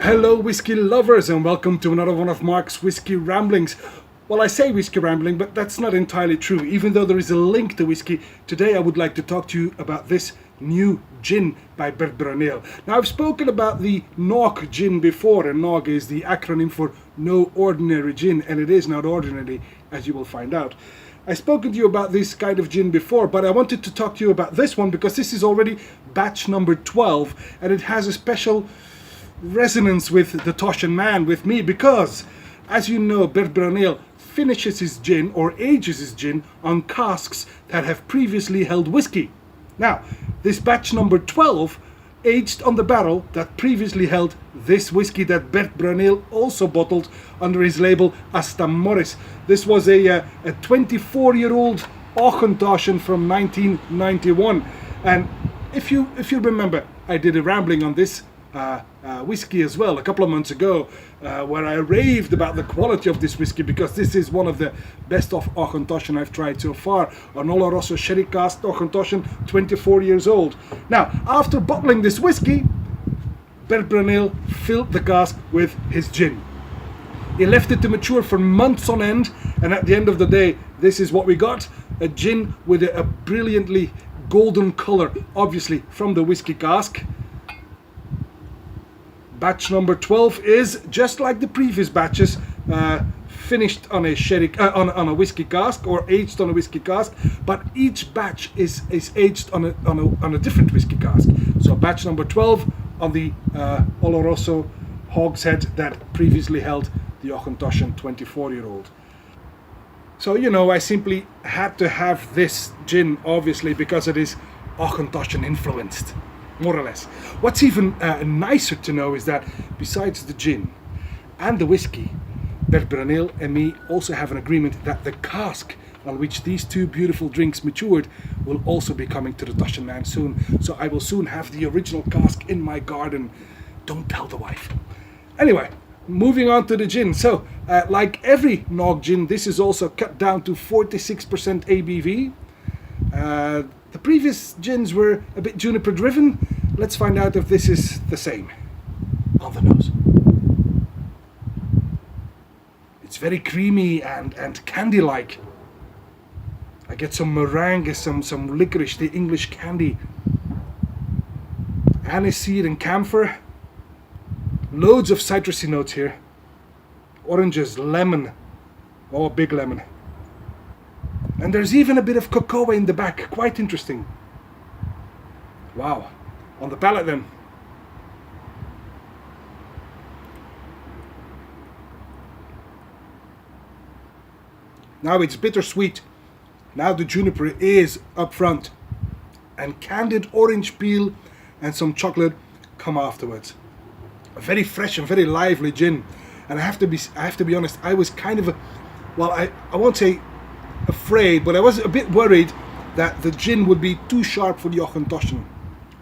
Hello whiskey lovers and welcome to another one of Mark's whiskey ramblings. Well, I say whiskey rambling, but that's not entirely true. Even though there is a link to whiskey, today I would like to talk to you about this new gin by Bert Bruyneel. Now, I've spoken about the NOG gin before, and NOG is the acronym for No Ordinary Gin, and it is not ordinary, as you will find out. I've spoken to you about this kind of gin before, but I wanted to talk to you about this one because this is already batch number 12, and it has a special resonance with the Toshan Man, with me, because, as you know, Bert Bruyneel finishes his gin or ages his gin on casks that have previously held whiskey. Now, this batch number 12 aged on the barrel that previously held this whiskey that Bert Bruyneel also bottled under his label Asta Morris. This was a 24-year-old Auchentoshan from 1991, and if you remember, I did a rambling on this whiskey as well a couple of months ago, where I raved about the quality of this whiskey because this is one of the best of Auchentoshan I've tried so far. An Oloroso sherry cask Auchentoshan, 24 years old. Now, after bottling this whiskey, Bert Bruyneel filled the cask with his gin. He left it to mature for months on end, and at the end of the day, this is what we got: a gin with a brilliantly golden color, obviously from the whiskey cask. Batch number 12 is, just like the previous batches, finished on a on a whiskey cask or aged on a whiskey cask, but each batch is aged on a different whiskey cask. So batch number 12 on the Oloroso hogshead that previously held the Auchentoshan 24-year-old. So, you know, I simply had to have this gin, obviously, because it is Auchentoshan influenced, more or less. What's even nicer to know is that besides the gin and the whiskey, Bert Bruyneel and me also have an agreement that the cask on which these two beautiful drinks matured will also be coming to the Toshan Man soon. So I will soon have the original cask in my garden. Don't tell the wife. Anyway, moving on to the gin. So, like every NOG gin, this is also cut down to 46% ABV. The previous gins were a bit juniper driven. Let's find out if this is the same. On the nose. It's very creamy and candy-like. I get some meringue, some licorice, the English candy. Aniseed and camphor. Loads of citrusy notes here. Oranges, lemon. Oh, big lemon. And there's even a bit of cocoa in the back. Quite interesting. Wow. On the palate then. Now it's bittersweet. Now the juniper is up front. And candied orange peel and some chocolate come afterwards. A very fresh and very lively gin. And I have to be honest, I was kind of I won't say afraid, but I was a bit worried that the gin would be too sharp for the Auchentoshan.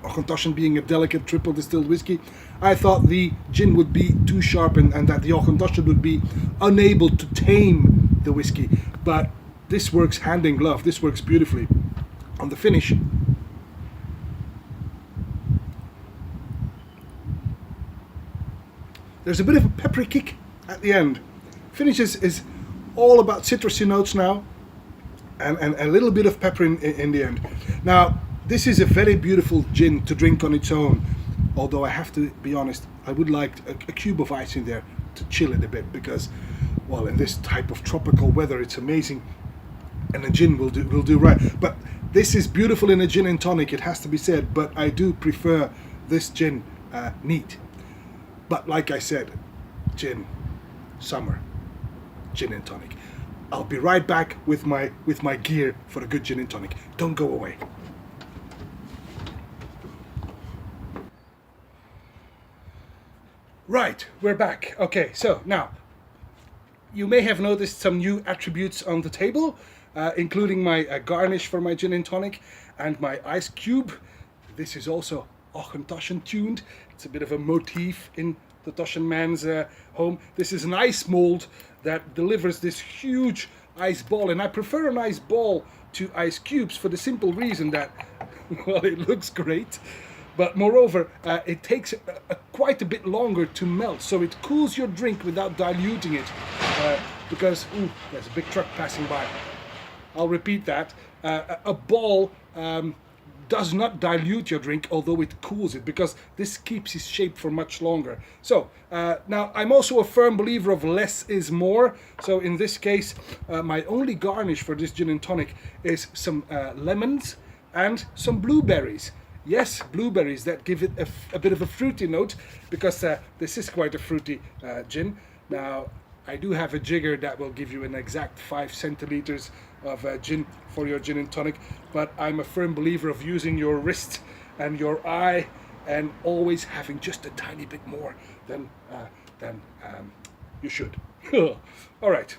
Auchentoshan being a delicate triple distilled whiskey, I thought the gin would be too sharp and that the Auchentoshan would be unable to tame the whiskey. But this works hand in glove. This works beautifully. On the finish, there's a bit of a peppery kick at the end. Finish is all about citrusy notes now, and a little bit of pepper in the end. Now, this is a very beautiful gin to drink on its own, although I have to be honest, I would like a cube of ice in there to chill it a bit, because, well, in this type of tropical weather, it's amazing, and a gin will do right. But this is beautiful in a gin and tonic, it has to be said, but I do prefer this gin neat. But like I said, gin, summer, gin and tonic. I'll be right back with my gear for a good gin and tonic. Don't go away. Right, we're back. Okay, so now, you may have noticed some new attributes on the table, including my garnish for my gin and tonic and my ice cube. This is also Auchentoshan tuned. It's a bit of a motif in the Toshan Man's home. This is an ice mold that delivers this huge ice ball, and I prefer an ice ball to ice cubes for the simple reason that, well, it looks great, But moreover, it takes quite a bit longer to melt, so it cools your drink without diluting it. Because, ooh, there's a big truck passing by. I'll repeat that. A ball does not dilute your drink, although it cools it, because this keeps its shape for much longer. So, now I'm also a firm believer of less is more. So in this case, my only garnish for this gin and tonic is some lemons and some blueberries. Yes, blueberries that give it a bit of a fruity note, because this is quite a fruity gin. Now, I do have a jigger that will give you an exact 5 centiliters of gin for your gin and tonic, but I'm a firm believer of using your wrist and your eye and always having just a tiny bit more than you should. All right.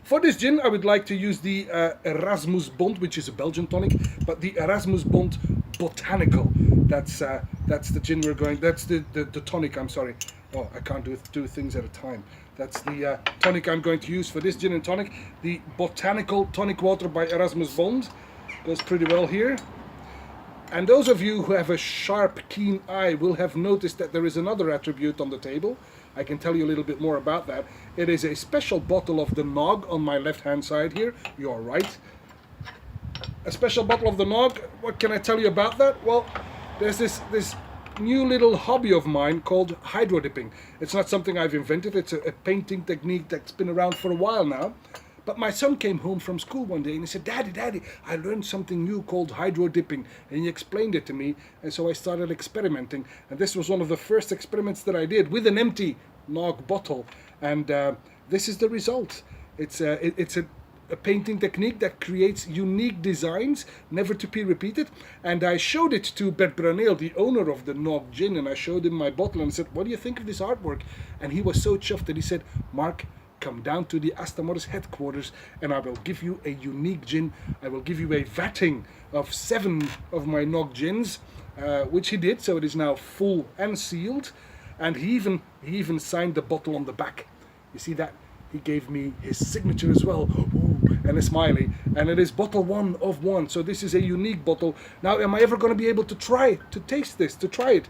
For this gin, I would like to use the Erasmus Bond, which is a Belgian tonic, but the Erasmus Bond Botanical. That's the gin we're going. That's the tonic. I'm sorry. Oh, I can't do 2 things at a time. That's the tonic I'm going to use for this gin and tonic. The Botanical Tonic Water by Erasmus Bond goes pretty well here. And those of you who have a sharp, keen eye will have noticed that there is another attribute on the table. I can tell you a little bit more about that. It is a special bottle of the NOG on my left-hand side here. You're right. A special bottle of the NOG. What can I tell you about that? Well, there's this new little hobby of mine called hydro dipping. It's not something I've invented. It's a painting technique that's been around for a while now. But my son came home from school one day and he said, Daddy, I learned something new called hydro dipping. And he explained it to me. And so I started experimenting. And this was one of the first experiments that I did with an empty NOG bottle. And this is the result. It's a painting technique that creates unique designs, never to be repeated. And I showed it to Bert Bruyneel, the owner of the NOG gin, and I showed him my bottle and said, what do you think of this artwork? And he was so chuffed that he said, Mark, come down to the Asta Morris headquarters and I will give you a unique gin. I will give you a vatting of 7 of my NOG gins, which he did, so it is now full and sealed. And he even signed the bottle on the back. You see that? He gave me his signature as well. Ooh, and a smiley. And it is bottle 1 of 1. So this is a unique bottle. Now, am I ever going to be able to taste this, to try it?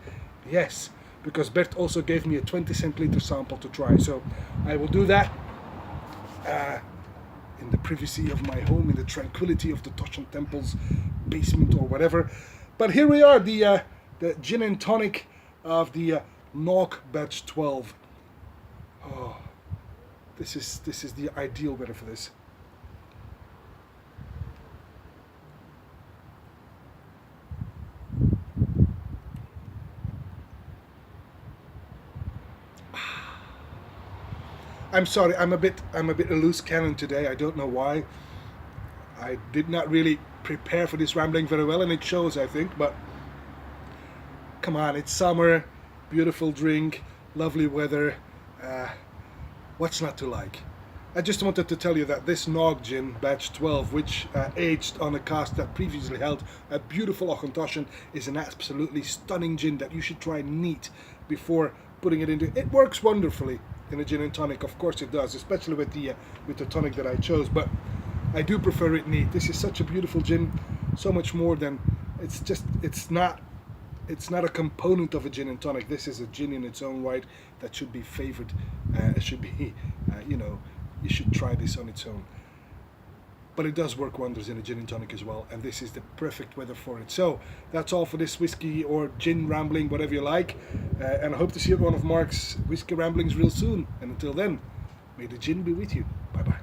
Yes, because Bert also gave me a 20 centiliter sample to try. So I will do that in the privacy of my home, in the tranquility of the Toshan temple's basement or whatever. But here we are, the gin and tonic of the NOG batch 12. Oh, this is the ideal weather for this. I'm sorry, I'm a bit a loose cannon today. I don't know why. I did not really prepare for this rambling very well, and it shows, I think. But come on, it's summer, beautiful drink, lovely weather. What's not to like? I just wanted to tell you that this NOG gin, batch 12, which aged on a cask that previously held a beautiful Auchentoshan, is an absolutely stunning gin that you should try neat before putting it into. It works wonderfully in a gin and tonic, of course it does, especially with the tonic that I chose. But I do prefer it neat. This is such a beautiful gin, so much more than it's not a component of a gin and tonic. This is a gin in its own right that should be favored. It should be, you should try this on its own. But it does work wonders in a gin and tonic as well, and this is the perfect weather for it. So that's all for this whiskey or gin rambling, whatever you like. And I hope to see you at one of Mark's whiskey ramblings real soon. And until then, may the gin be with you. Bye bye.